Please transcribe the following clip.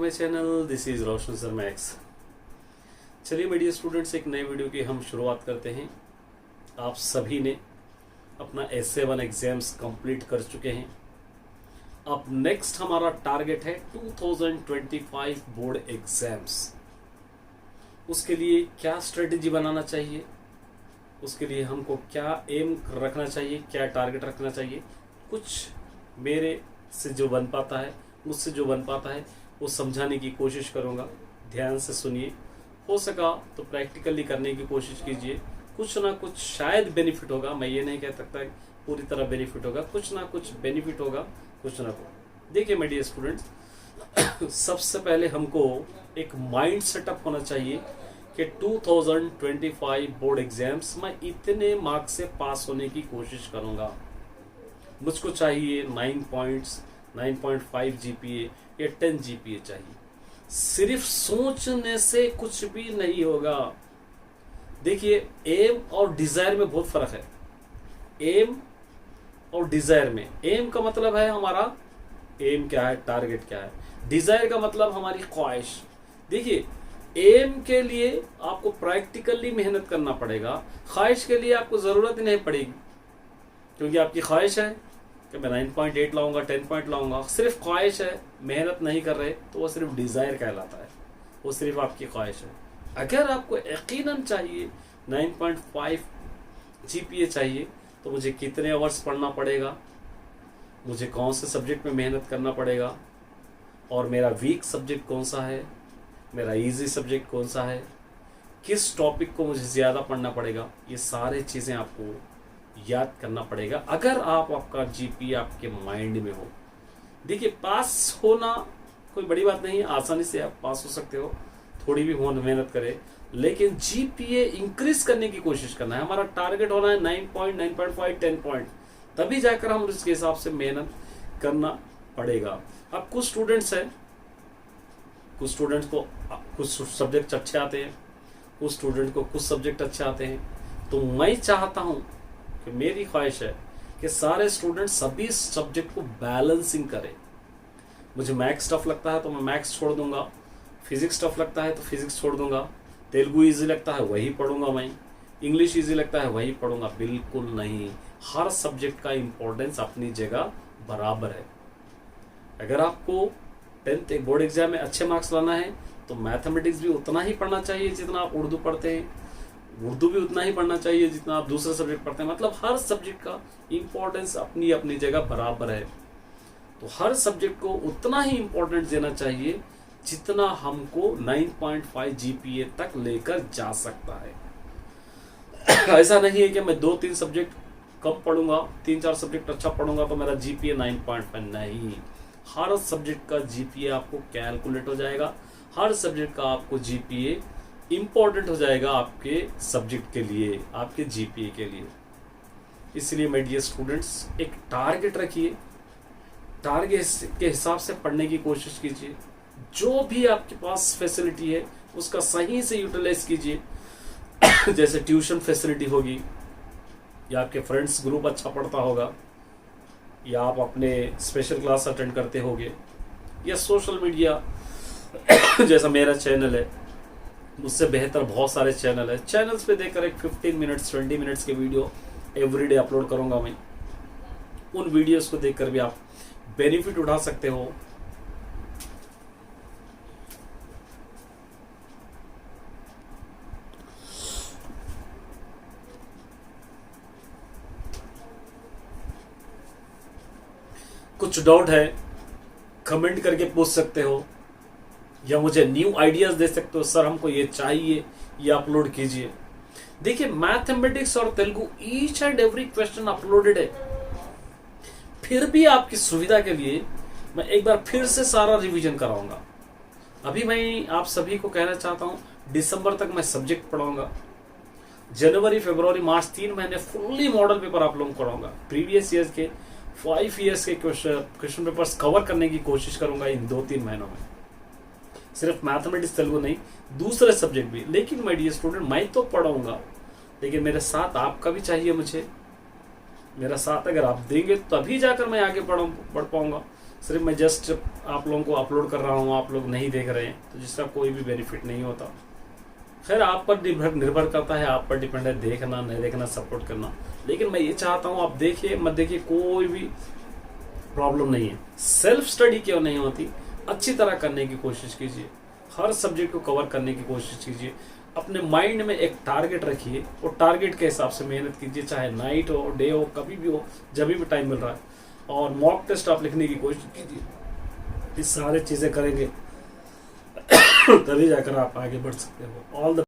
My channel, this is Roshan sir max. चलिए media students, एक नए वीडियो की हम शुरुआत करते हैं। आप सभी ने अपना S7 एग्जाम्स कंप्लीट कर चुके हैं। अब नेक्स्ट हमारा टारगेट है 2025 बोर्ड एग्जाम्स। उसके लिए क्या स्ट्रेटेजी बनाना चाहिए, उसके लिए हमको क्या एम रखना चाहिए, क्या टारगेट रखना चाहिए, कुछ मेरे से जो बन पाता है, मुझसे जो बन पाता है वो समझाने की कोशिश करूँगा। ध्यान से सुनिए, हो सका तो प्रैक्टिकली करने की कोशिश कीजिए। कुछ ना कुछ शायद बेनिफिट होगा, मैं ये नहीं कह सकता पूरी तरह बेनिफिट होगा, कुछ ना कुछ बेनिफिट होगा, कुछ ना कुछ। देखिए मेरे स्टूडेंट्स, सबसे पहले हमको एक माइंड सेटअप होना चाहिए कि 2025 बोर्ड एग्जाम्स में इतने मार्क्स से पास होने की कोशिश करूँगा। मुझको चाहिए 9 पॉइंट्स, 9.5 GPA या 10 GPA चाहिए। सिर्फ सोचने से कुछ भी नहीं होगा। देखिए, एम और डिजायर में बहुत फर्क है। एम और डिजायर में, एम का मतलब है हमारा एम क्या है, टारगेट क्या है। डिजायर का मतलब हमारी ख्वाहिश। देखिए, एम के लिए आपको प्रैक्टिकली मेहनत करना पड़ेगा, ख्वाहिश के लिए आपको जरूरत ही नहीं पड़ेगी, क्योंकि आपकी ख्वाहिश है कि मैं 9.8 लाऊंगा, 10 पॉइंट लाऊंगा। सिर्फ ख्वाहिश है, मेहनत नहीं कर रहे, तो वो सिर्फ डिजायर कहलाता है, वो सिर्फ आपकी ख्वाहिश है। अगर आपको यकीनन चाहिए 9.5 GPA चाहिए, तो मुझे कितने आवर्स पढ़ना पड़ेगा, मुझे कौन से सब्जेक्ट में मेहनत करना पड़ेगा, और मेरा वीक सब्जेक्ट कौन सा है, मेरा इजी सब्जेक्ट कौन सा है, किस टॉपिक को मुझे ज़्यादा पढ़ना पड़ेगा, ये सारे चीज़ें आपको याद करना पड़ेगा अगर आपका GPA आपके माइंड में हो। देखिए, पास होना कोई बड़ी बात नहीं है, आसानी से आप पास हो सकते हो, थोड़ी भी मेहनत करें, लेकिन GPA इंक्रीज करने की कोशिश करना है। हमारा टारगेट होना है 9 पॉइंट, 9.5, 10 पॉइंट, तभी जाकर हम इसके हिसाब से मेहनत करना पड़ेगा। अब कुछ स्टूडेंट्स हैं, कुछ स्टूडेंट्स को कुछ सब्जेक्ट अच्छे आते हैं, कुछ स्टूडेंट को कुछ सब्जेक्ट अच्छे आते हैं। तो मैं चाहता हूं कि मेरी ख्वाहिश है कि सारे स्टूडेंट सभी सब्जेक्ट को बैलेंसिंग करें। मुझे मैथ्स टफ लगता है तो मैं मैथ्स छोड़ दूंगा, फिजिक्स टफ लगता है तो फिजिक्स छोड़ दूंगा, तेलुगु इजी लगता है वही पढ़ूंगा मैं, इंग्लिश इजी लगता है वही पढ़ूंगा। बिल्कुल नहीं, हर सब्जेक्ट का इंपॉर्टेंस अपनी जगह बराबर है। अगर आपको 10th एक बोर्ड एग्जाम में अच्छे मार्क्स लाना है तो मैथमेटिक्स भी उतना ही पढ़ना चाहिए जितना आप उर्दू पढ़ते हैं, उर्दू भी उतना ही पढ़ना चाहिए जितना आप दूसरे सब्जेक्ट पढ़ते हैं। मतलब हर सब्जेक्ट का इंपॉर्टेंस अपनी अपनी जगह बराबर है, तो हर सब्जेक्ट को उतना ही इंपॉर्टेंस देना चाहिए जितना हमको 9.5 GPA तक लेकर जा सकता है। ऐसा नहीं है कि मैं 2-3 सब्जेक्ट कम पढ़ूंगा, 3-4 सब्जेक्ट अच्छा पढ़ूंगा तो मेरा GPA 9.5 नहीं। हर सब्जेक्ट का GPA आपको कैलकुलेट हो जाएगा, हर सब्जेक्ट का आपको GPA इंपॉर्टेंट हो जाएगा आपके सब्जेक्ट के लिए, आपके GPA के लिए। इसलिए मेरे डियर स्टूडेंट्स, एक टारगेट रखिए, टारगेट के हिसाब से पढ़ने की कोशिश कीजिए। जो भी आपके पास फैसिलिटी है उसका सही से यूटिलाइज कीजिए। जैसे ट्यूशन फैसिलिटी होगी, या आपके फ्रेंड्स ग्रुप अच्छा पढ़ता होगा, या आप अपने स्पेशल क्लास अटेंड करते होगे, या सोशल मीडिया जैसा मेरा चैनल है, मुझसे बेहतर बहुत सारे चैनल है। चैनल्स पे देखकर एक 15 मिनट्स 20 मिनट्स के वीडियो एवरीडे अपलोड करूंगा मैं। उन वीडियोस को देखकर भी आप बेनिफिट उठा सकते हो। कुछ डाउट है कमेंट करके पूछ सकते हो, या मुझे न्यू आइडियाज दे सकते हो, सर हमको ये चाहिए, ये अपलोड कीजिए। देखिए, मैथमेटिक्स और Telugu each and every question uploaded है। फिर भी आपकी सुविधा के लिए मैं एक बार फिर से सारा रिवीजन कराऊंगा। अभी मैं आप सभी को कहना चाहता हूं, दिसंबर तक मैं सब्जेक्ट पढ़ाऊंगा। जनवरी, फरवरी, मार्च 3 महीने फुल्ली मॉडल पेपर आप लोगों को कराऊंगा। प्रीवियस ईयर्स के 5 ईयर्स के क्वेश्चन पेपर्स कवर करने की कोशिश करूंगा इन 2-3 महीनों में। सिर्फ मैथमेटिक्स तेलुगु नहीं, दूसरे सब्जेक्ट भी। लेकिन माय डियर स्टूडेंट, मैं तो पढ़ाऊंगा, लेकिन मेरे साथ आपका भी चाहिए मुझे। मेरा साथ अगर आप देंगे तभी जाकर मैं आगे बढ़ पाऊंगा। सिर्फ मैं जस्ट आप लोगों को अपलोड कर रहा हूँ, आप लोग नहीं देख रहे हैं, तो जिसका कोई भी बेनिफिट नहीं होता। खैर आप पर निर्भर करता है, आप पर डिपेंड है देखना नहीं देखना, सपोर्ट करना। लेकिन मैं ये चाहता हूँ आप देखिए मत देखिए, कोई भी प्रॉब्लम नहीं है। सेल्फ स्टडी क्यों नहीं होती, अच्छी तरह करने की कोशिश कीजिए, हर सब्जेक्ट को कवर करने की कोशिश कीजिए। अपने माइंड में एक टारगेट रखिए और टारगेट के हिसाब से मेहनत कीजिए, चाहे नाइट हो डे हो कभी भी हो, जब भी टाइम मिल रहा है। और मॉक टेस्ट आप लिखने की कोशिश कीजिए। ये सारे चीज़ें करेंगे तभी जाकर आप आगे बढ़ सकते हो। All the